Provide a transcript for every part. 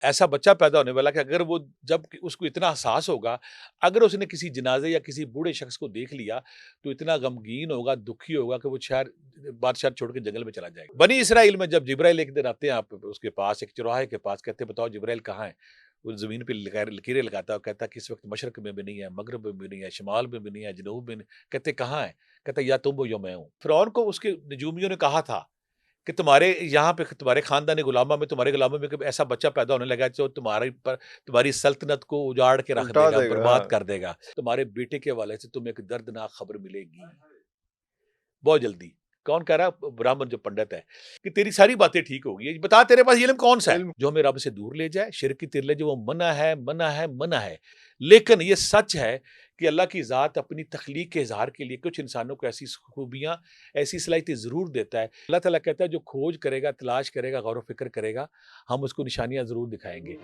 ایسا بچہ پیدا ہونے والا کہ اگر وہ جب اس کو اتنا احساس ہوگا، اگر اس نے کسی جنازے یا کسی بوڑھے شخص کو دیکھ لیا تو اتنا غمگین ہوگا، دکھی ہوگا کہ وہ بادشاہ چھوڑ کے جنگل میں چلا جائے گا۔ بنی اسرائیل میں جب جبرائیل ایک دن آتے ہیں آپ اس کے پاس، ایک چوراہے کے پاس، کہتے ہیں بتاؤ جبرائیل کہاں ہے؟ وہ زمین پہ لکیریں لگاتا ہے اور کہتا ہے کہ اس وقت مشرق میں بھی نہیں ہے، مغرب میں بھی نہیں ہے، شمال میں بھی نہیں ہے، جنوب میں نہیں۔ کہتے کہاں ہے؟ کہتا ہے یا تم ہو یا میں ہوں۔ فرعون کو اس کے نجومیوں نے کہا تھا کہ تمہارے یہاں پہ تمہارے خاندان غلامہ میں، تمہارے غلاموں میں کوئی ایسا بچہ پیدا ہونے لگا جو تمہاری سلطنت کو اجاڑ کے رکھ الٹا دے گا، دے گا، برباد ہاں۔ کر دے گا۔ تمہارے بیٹے کے حوالے سے تمہیں ایک دردناک خبر ملے گی بہت جلدی۔ کون کہہ رہا ہے؟ برہمن جو پنڈت ہے کہ تیری ساری باتیں ٹھیک ہوگی، بتا تیرے پاس یہ علم کون سا ہے علم جو ہمیں رب سے دور لے جائے، شرک کی طرف لے جائے؟ وہ منع ہے، منع ہے، منع ہے۔ لیکن یہ سچ ہے کہ اللہ کی ذات اپنی تخلیق کے اظہار کے لیے کچھ انسانوں کو ایسی خوبیاں، ایسی صلاحیتیں ضرور دیتا ہے۔ اللہ تعالیٰ کہتا ہے جو کھوج کرے گا، تلاش کرے گا، غور و فکر کرے گا، ہم اس کو نشانیاں ضرور دکھائیں گے۔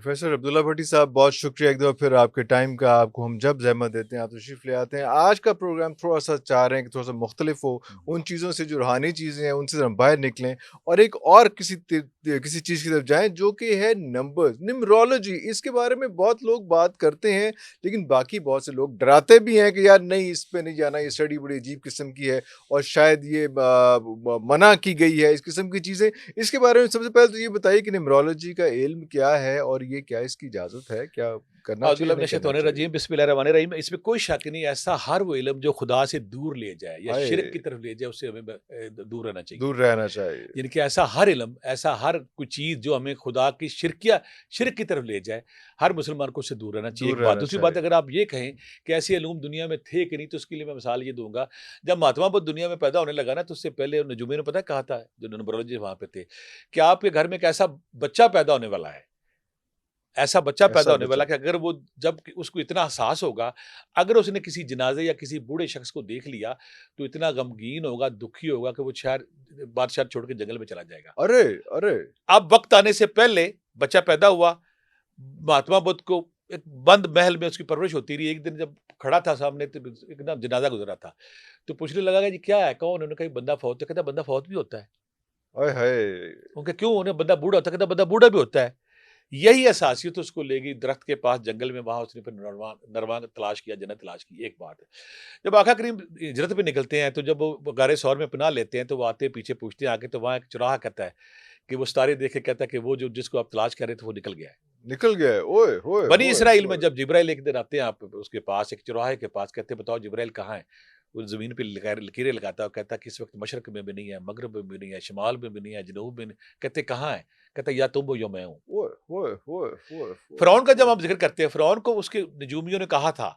پروفیسر عبداللہ بھٹی صاحب، بہت شکریہ ایک دفعہ پھر آپ کے ٹائم کا۔ آپ کو ہم جب زحمت دیتے ہیں آپ تشریف لے آتے ہیں۔ آج کا پروگرام تھوڑا سا چاہ رہے ہیں کہ تھوڑا سا مختلف ہو، ان چیزوں سے جو روحانی چیزیں ہیں ان سے ہم باہر نکلیں اور ایک اور کسی چیز کی طرف جائیں جو کہ ہے نمبرز، نیمرولوجی۔ اس کے بارے میں بہت لوگ بات کرتے ہیں لیکن باقی بہت سے لوگ ڈراتے بھی ہیں کہ یار نہیں، اس پہ نہیں جانا، یہ اسٹڈی بڑی عجیب قسم کی ہے اور شاید یہ منع کی گئی ہے، اس قسم کی چیزیں۔ اس کے بارے میں سب سے پہلے تو یہ بتائیے کہ نیمرولوجی کا علم کیا ہے اور یہ کیا اس کی اجازت ہے، کیا کرنا اعوذ چاہیے باللہ من نہیں کرنا الشیطان چاہیے؟ الرجیم، بسم اللہ الرحمن الرحیم۔ اس میں کوئی شک نہیں، ایسا ہر وہ علم جو خدا سے دور لے جائے یا ہائے، شرک کی طرف لے جائے، اس سے ہمیں دور رہنا چاہیے۔ دور رہنا چاہیے۔ یعنی کہ ایسا ہر علم، ایسا ہر کوئی چیز جو ہمیں خدا کی شرک کی طرف لے جائے، ہر مسلمان کو اس سے دور رہنا چاہیے۔ دور ایک بات۔ رہنا دوسری بات، چاہیے۔ اگر آپ یہ کہیں کہ ایسے علوم دنیا میں تھے کہ نہیں، تو اس کے لیے میں مثال یہ دوں گا، جب مہاتما بدھ دنیا میں پیدا ہونے لگا نا، تو اس سے پہلے نجومی نے پتہ کہا تھا، جو نیمرولوجی وہاں پہ تھے، کہ آپ کے گھر میں ایک ایسا بچہ پیدا ہونے والا ہے، ایسا بچہ پیدا ایسا ہونے بچہ والا کہ اگر وہ جب اس کو اتنا احساس ہوگا، اگر اس نے کسی جنازے یا کسی بوڑھے شخص کو دیکھ لیا تو اتنا غمگین ہوگا، دکھی ہوگا کہ وہ بادشاہ چھوڑ کے جنگل میں چلا جائے گا۔ ارے ارے، اب وقت آنے سے پہلے بچہ پیدا ہوا، مہاتما بدھ کو ایک بند محل میں اس کی پرورش ہوتی رہی۔ ایک دن جب کھڑا تھا سامنے تو ایک دم جنازہ گزرا تھا، تو پوچھنے لگا کہ جی کیا ہے، کون؟ انہوں نے کہا بندہ فوت ہے۔ کہتا بندہ فوت بھی ہوتا ہے؟ ہائے ہائے، ان کہ کیوں؟ انہیں بندہ بوڑھا ہوتا ہے؟ کہتا بندہ بوڑھا بھی ہوتا ہے۔ یہی اساسیت اس کو لے گئی درخت کے پاس جنگل میں، وہاں اس نے پھر نرواں تلاش کیا، جنت تلاش کی۔ ایک بات ہے، جب آقا کریم ہجرت پہ نکلتے ہیں تو جب وہ غار ثور میں پناہ لیتے ہیں تو وہ آتے پیچھے پوچھتے ہیں آگے، تو وہاں ایک چوراہا کہتا ہے کہ وہ ستارے دیکھ کے کہتا ہے کہ وہ جو جس کو آپ تلاش کر رہے تھے وہ نکل گیا ہے۔ نکل گیا ہے۔ اوئے ہوئے بنی ہوئے اسرائیل میں ہوئے، جب جبرائیل ایک دن آتے ہیں آپ اس کے پاس، ایک چوراہے کے پاس، کہتے ہیں بتاؤ جبرائیل کہاں ہے؟ وہ زمین پہ لکیریں لگاتا ہے اور کہتا ہے کہ اس وقت مشرق میں بھی نہیں ہے، مغرب میں بھی نہیں ہے، شمال میں بھی نہیں ہے، جنوب میں نہیں۔ کہتے کہاں ہے؟ کہتا یا تم ہو یا میں ہوں۔ ہوئے ہوئے ہوئے ہوئے فرعون کا جب ہوئے۔ ہم ذکر کرتے ہیں، فرعون کو اس کے نجومیوں نے کہا تھا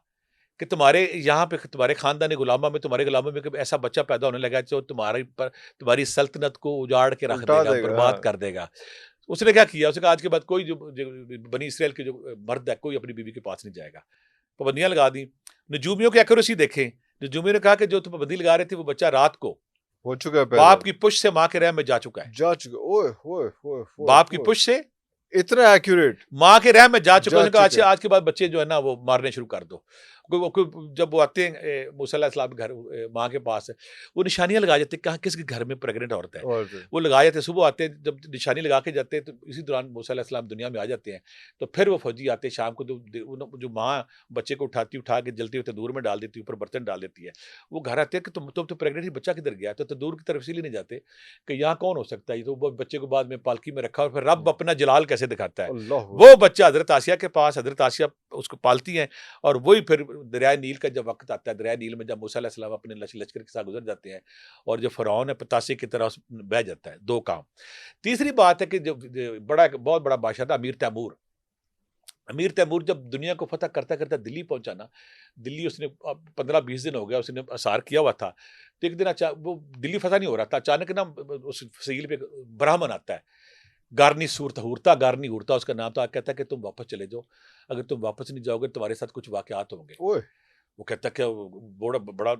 کہ تمہارے یہاں پہ تمہارے خاندان غلامہ میں، تمہارے غلاموں میں کوئی ایسا بچہ پیدا ہونے لگا جو تمہاری سلطنت کو اجاڑ کے رکھ الٹا دے گا، دے گا، برباد ہاں۔ کر دے گا۔ اس نے کیا کیا؟ اس نے کہا آج کے بعد کوئی جو بنی اسرائیل کے جو مرد ہے، کوئی اپنی بیوی کے پاس نہیں جائے گا۔ پابندیاں لگا دی۔ نجومیوں کی ایکوریسی دیکھیں، نجومیوں نے کہا کہ جو تم پابندی لگا رہے تھے وہ بچہ رات کو ہو چکا ہے پیدا، باپ کی پشت سے ماں کے رحم میں جا چکا ہے۔ جا چکا۔ اوئے ہوئے ہوئے ہوئے باپ کی ہوئے، پشت سے اتنا ایکوریٹ ماں کے رحم میں جا چکا۔ اس جا نے کہا چکا ہے۔ آج کے بعد بچے جو ہے نا وہ مارنے شروع کر دو۔ جب وہ آتے ہیں موسیٰ علیہ السلام کے گھر ماں کے پاس، وہ نشانیاں لگا جاتے ہیں، کہاں کس کے گھر میں پریگننٹ عورت ہے، اور وہ لگا جاتے ہیں۔ صبح آتے ہیں، جب نشانی لگا کے جاتے ہیں تو اسی دوران موسیٰ علیہ السلام دنیا میں آ جاتے ہیں۔ تو پھر وہ فوجی آتے ہیں شام کو، جو ماں بچے کو اٹھا کے جلتے ہوئے تندور میں ڈال دیتی ہے، اوپر برتن ڈال دیتی ہے۔ وہ گھر آتے ہیں کہ تم تو پریگننٹ ہی، بچہ کدھر گیا؟ تو تندور کی طرف اسی لیے نہیں جاتے کہ یہاں کون ہو سکتا ہے، یہ تو بچے کو بعد میں پالکی میں رکھا، اور پھر رب اپنا جلال کیسے دکھاتا ہے۔ اللہ، وہ بچہ حضرت آسیہ کے پاس، حضرت آسیہ اس کو پالتی ہیں، اور وہی پھر دریائے نیل کا جب وقت آتا ہے، دریائے نیل میں جب موسیٰ علیہ السلام اپنے لشکر کے ساتھ گزر جاتے ہیں اور جو فرعون ہے پتاسی کی طرح بہ جاتا ہے۔ دو کام۔ تیسری بات ہے کہ جو بہت بڑا بادشاہ تھا امیر تیمور۔ امیر تیمور جب دنیا کو فتح کرتا کرتا دلی پہنچا نا، دلی اس نے 15-20 دن ہو گیا اس نے اثار کیا ہوا تھا، تو ایک دن وہ دلی فتح نہیں ہو رہا تھا، اچانک نا اس فصیل پہ برہمن آتا ہے، گارنی گارنی ہورتا اس کا نام تھا، کہتا ہے کہ تم واپس چلے جاؤ، اگر تم واپس نہیں جاؤ گے تمہارے ساتھ کچھ واقعات ہوں گے۔ اوئے، وہ کہتا کہ بڑا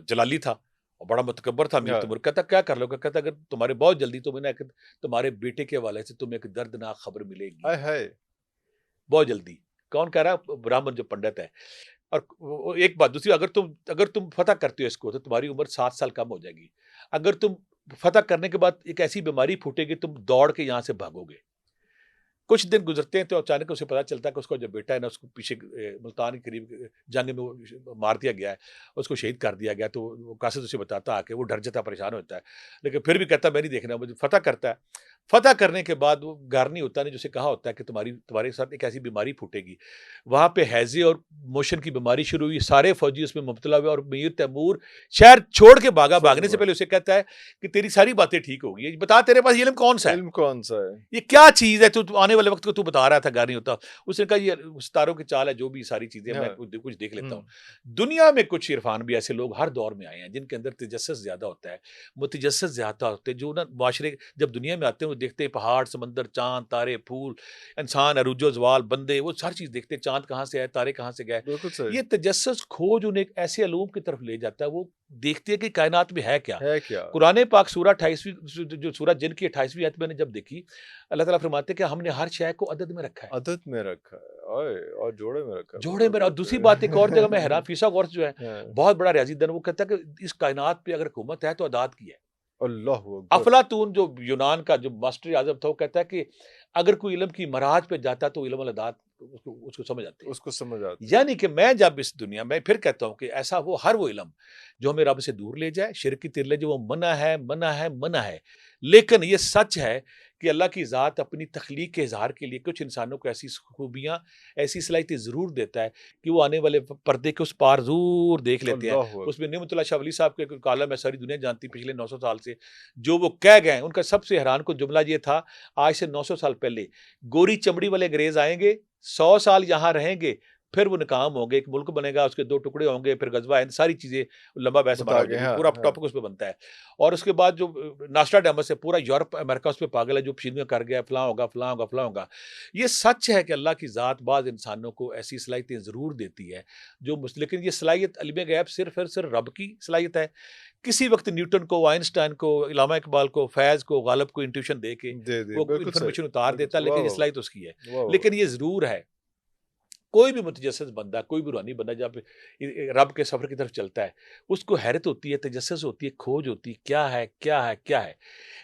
جلالی تھا اور بڑا متکبر تھا امیر تیمور۔ کہتا کیا کر لو گے؟ کہتا اگر تمہارے بہت جلدی تمہارے بیٹے کے حوالے سے تمہیں ایک دردناک خبر ملے گی، ہائے ہائے، بہت جلدی۔ کون کہہ رہا ہے؟ برہمن جو پنڈت ہے. اور ایک بات دوسری, اگر تم فتح کرتے ہو اس کو تو تمہاری عمر 7 سال کم ہو جائے گی. اگر تم فتح کرنے کے بعد ایک ایسی بیماری پھوٹے گی, تم دوڑ کے یہاں سے بھاگو گے. کچھ دن گزرتے ہیں تو اچانک اسے پتا چلتا ہے کہ اس کا جو بیٹا ہے نا, اس کو پیچھے ملتان کے قریب جنگ میں مار دیا گیا ہے, اس کو شہید کر دیا گیا. تو وہ قاصد اسے بتاتا ہے کہ وہ ڈر جاتا, پریشان ہوتا ہے, لیکن پھر بھی کہتا ہے میں نہیں دیکھنا, مجھے فتح کرتا ہے. فتح کرنے کے بعد وہ گارنی ہوتا ہے جسے کہا ہوتا ہے کہ تمہارے ساتھ ایک ایسی بیماری پھوٹے گی. وہاں پہ ہیضے اور موشن کی بیماری شروع ہوئی, سارے فوجی اس میں مبتلا ہوئے, اور میر تیمور شہر چھوڑ کے بھاگا. بھاگنے سے پہلے اسے کہتا ہے کہ تیری ساری باتیں ٹھیک ہو گئی, بتا تیرے پاس علم کون سا ہے, علم کون سا ہے, یہ کیا چیز ہے, تو آنے والے وقت کو تو بتا رہا تھا گارنی ہوتا. اس نے کہا یہ ستاروں کی چال ہے, جو بھی ساری چیزیں میں کچھ دیکھ لیتا ہوں. دنیا میں کچھ عرفان بھی ایسے لوگ ہر دور میں آئے ہیں جن کے اندر تجسس زیادہ ہوتا ہے, متجسس زیادہ ہوتے ہیں, جو نا معاشرے جب دنیا میں آتے ہیں وہ دیکھتے ہیں پہاڑ, سمندر, چاند, تارے, پھول, انسان, عروج و زوال, بندے, وہ ہر چیز دیکھتے ہیں. چاند کہاں سے آئے, تارے کہاں سے گئے. بالکل صحیح. یہ تجسس کھوج انہیں ایک ایسے علوم کی طرف لے جاتا ہے, وہ دیکھتے ہیں کہ کائنات میں ہے کیا. قرآن پاک سورہ 28 جو سورہ جن کی 28ویں آیت میں نے جب دیکھی, اللہ تعالیٰ فرماتے ہیں کہ ہم نے ہر شے کو عدد میں رکھا ہے, عدد میں رکھا ہے, اور جوڑے میں رکھا ہے, جوڑے میں. اور دوسری بات ایک اور جگہ میں حیران, فیثاغورث جو ہے بہت بڑا ریاضی دان, وہ کہتا ہے کہ اس کائنات پہ اگر حکومت ہے تو اعداد کی ہے. اللہ افلاطون جو یونان کا جو ماسٹر اعظم تھا, وہ کہتا ہے کہ اگر کوئی علم کی مراحل پہ جاتا تو علم الاعداد اس کو سمجھ آتے ہیں, اس کو سمجھ آتا. یعنی کہ میں جب اس دنیا میں پھر کہتا ہوں کہ ایسا وہ ہر وہ علم جو ہمیں رب سے دور لے جائے, شرک کی طرف لے جائے, وہ منع ہے, منع ہے, منع ہے. لیکن یہ سچ ہے کہ اللہ کی ذات اپنی تخلیق کے اظہار کے لیے کچھ انسانوں کو ایسی خوبیاں, ایسی صلاحیتیں ضرور دیتا ہے کہ وہ آنے والے پردے کے اس پار ضرور دیکھ لیتے ہیں. اس میں نعمت اللہ شاہ ولی صاحب کے کالم ہے, ساری دنیا جانتی پچھلے 900 سال سے, جو وہ کہہ گئے. ان کا سب سے حیران کو جملہ یہ تھا, آج سے 900 سال پہلے گوری چمڑی والے انگریز آئیں گے, 100 سال یہاں رہیں گے, پھر وہ ناکام ہوں گے, ایک ملک بنے گا, اس کے 2 ٹکڑے ہوں گے, پھر غزوہ ہند, ساری چیزیں لمبا بحث ہمارا ہو جائے گا, پورا ٹاپک اس پہ بنتا ہے. اور اس کے بعد جو ناسٹراڈیمس ہے, پورا یورپ امریکہ اس پہ پاگل ہے, جو پشینیاں کر گیا, فلاں ہوگا, فلاں ہوگا, فلاں ہوگا. یہ سچ ہے کہ اللہ کی ذات بعض انسانوں کو ایسی صلاحیتیں ضرور دیتی ہے جو لیکن یہ صلاحیت علم غیب صرف رب کی صلاحیت ہے. کسی وقت نیوٹن کو, آئنسٹائن کو, علامہ اقبال کو, فیض کو, غالب کو انٹیوشن دے کے وہ انفارمیشن اتار دیتا ہے, لیکن یہ صلاحیت اس کی ہے. لیکن یہ ضرور ہے کوئی بھی متجسس بندہ, کوئی بھی روحانی بندہ جب رب کے سفر کی طرف چلتا ہے, اس کو حیرت ہوتی ہے, تجسس ہوتی ہے, کھوج ہوتی ہے, کیا ہے, کیا ہے, کیا ہے.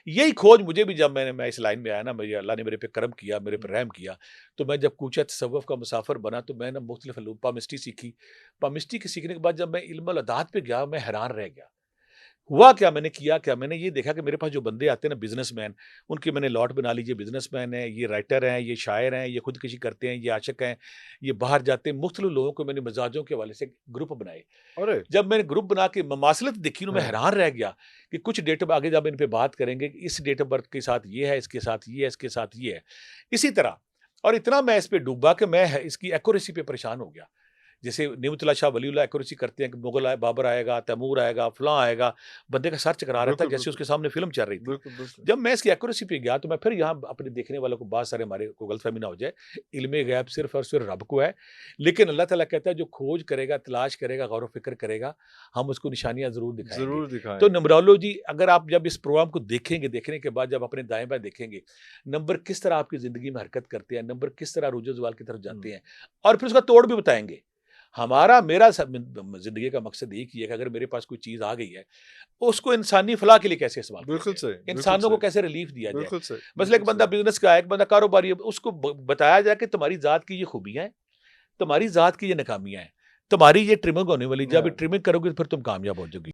یہی کھوج مجھے بھی جب میں اس لائن میں آیا نا, مجھے اللہ نے میرے پہ کرم کیا, میرے پہ رحم کیا, تو میں جب کوچہ تصوف کا مسافر بنا تو میں نے مختلف علوم, پامسٹری سیکھی. پامسٹری کے سیکھنے کے بعد جب میں علم الاعداد پہ گیا, میں حیران رہ گیا. ہوا کیا, میں نے کیا کیا, میں نے یہ دیکھا کہ میرے پاس جو بندے آتے ہیں نا, بزنس مین, ان کی میں نے لاٹ بنا لیجیے, بزنس مین ہیں, یہ رائٹر ہیں, یہ شاعر ہیں, یہ خودکشی کرتے ہیں, یہ عاشق ہیں, یہ باہر جاتے ہیں. مختلف لوگوں کو میں نے مزاجوں کے حوالے سے گروپ بنائے. جب میں نے گروپ بنا کے مماثلت دیکھی نا, میں حیران رہ گیا کہ کچھ ڈیٹ آگے جب ان پہ بات کریں گے, اس ڈیٹ آف برتھ کے ساتھ یہ ہے, اس کے ساتھ یہ ہے, اس کے ساتھ یہ ہے, اسی طرح. اور اتنا میں اس پہ ڈوبا کہ میں اس کی ایکوریسی پہ پریشان ہو گیا. جیسے نعمت اللہ شاہ ولی اللہ ایکوریسی کرتے ہیں کہ مغل آئے, بابر آئے گا, تیمور آئے گا, فلاں آئے گا, بندے کا سر چکرا رہا تھا جیسے اس کے سامنے فلم چل رہی تھی. جب میں اس کی ایکوریسی پہ گیا تو میں پھر یہاں اپنے دیکھنے والوں کو بہت سارے ہمارے کو غلط فہمی نہ ہو جائے, علم غیب صرف اور صرف رب کو ہے, لیکن اللہ تعالیٰ کہتا ہے جو کھوج کرے گا, تلاش کرے گا, غور و فکر کرے گا, ہم اس کو نشانیاں ضرور دکھائیں گے. تو نمرولوجی اگر آپ جب اس پروگرام کو دیکھیں گے, دیکھنے کے بعد جب اپنے دائیں بائیں دیکھیں گے, نمبر کس طرح آپ کی زندگی میں حرکت کرتے ہیں, نمبر کس طرح عروج و زوال کی طرف جاتے ہیں, اور پھر اس کا توڑ بھی بتائیں گے. میرا زندگی کا مقصد ایک ہی ہے کہ اگر میرے پاس کوئی چیز آ گئی ہے, اس کو انسانی فلاح کے لیے کیسے استعمال کیا جائے, انسانوں کو کیسے ریلیف دیا جائے. مثلا ایک بندہ بزنس کا ہے, ایک بندہ کاروباری ہے, اس کو بتایا جائے کہ تمہاری ذات کی یہ خوبیاں ہیں, تمہاری ذات کی یہ ناکامیاں ہیں, تمہاری یہ ٹرمنگ ہونے والی, جب ٹرمنگ کرو گے پھر تم کامیاب ہو جاؤ گی.